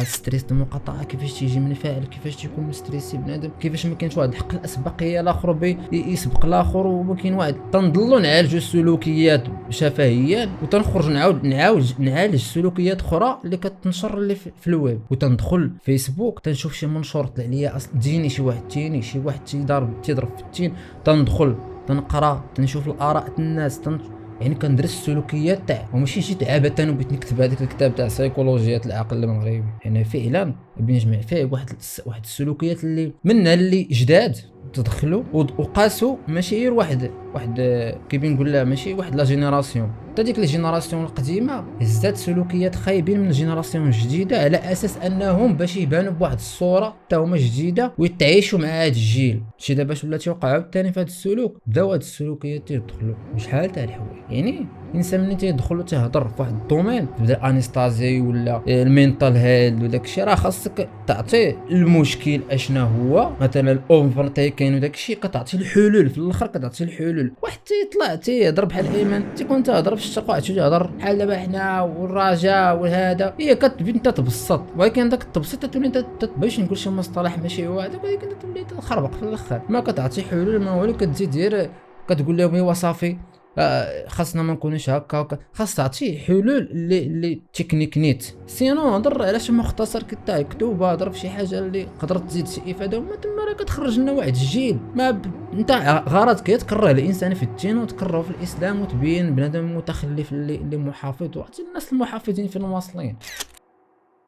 ستريس المقاطعه كيفاش تيجي منفعل، كيفاش تيكون مستريسي بنادم، كيفاش ما كاينش واحد الحق الاسبقيه الاخر يسبق الاخر، وما كاين واحد تنضلوا نعالجوا السلوكيات شفهيا وتنخرج نعالج سلوكيات اخرى اللي كتنشر اللي في الويب. وتندخل فيسبوك تنشوف شي منشور طلع ليا تجيني شي واحد تيضرب في التين، تندخل تنقرا تنشوف الاراء الناس يعني كندرس السلوكيات تاع، وماشي شي عبثا وبغيت نكتب هذاك الكتاب تاع سيكولوجية العقل المغربي. يعني فعلا بنجمع فيه واحد السلوكيات اللي منها اللي جداد تدخلوا وقاسوا، ماشي غير واحد كيف نقول لها، ماشي واحد لا جينيراسيون حتى ديك الجينيراسيون القديمه هزات سلوكيات خايبين من الجينيراسيون الجديده، على اساس انهم باش يبانوا بواحد الصوره حتى هما جديده ويتعايشوا مع هذا الجيل. شي دابا باش ولا تيوقع عاوتاني في هذا السلوك، بداو هاد السلوكيات تيدخلوا شحال تاع الحوايج. يعني الانسان ملي تيدخل تيهضر في واحد الدومين، تبدا الانستازي ولا المينتال هيد وداك الشيء، راه خاصك تعطي المشكل اشنا هو، مثلا الاوفر كاين وداك الشيء، كتعطي الحلول في الاخر، كتعطي الحلول. واحد تيطلع تيهضر بحال ايمن تيكون تهضر في الشقه، تيهضر بحال دابا حنا والرجاء وهذا، هي كتبين انت تبسط، ولكن داك التبسيط تولي باش نقول شي مصطلح ماشي هو هذاك، ولكن تولي تخربق في الاخر، ما كتعطي حلول ما والو، كتزيد غير كتقول لهم ايوا صافي خاصنا ما نكونوش هكا خاص تعطي حلول اللي تكنيك نيت. سينو هضر على شي مختصر كتاع كتب، هضر في شي حاجه اللي قدرت تزيد شي افاده، وما تما راه كتخرج لنا واحد الجيل ما انت غرضك تكره الانسان في الدين وتكرهه في الاسلام وتبين بنادم متخلف اللي محافظ، وعرفتي الناس المحافظين فين واصلين.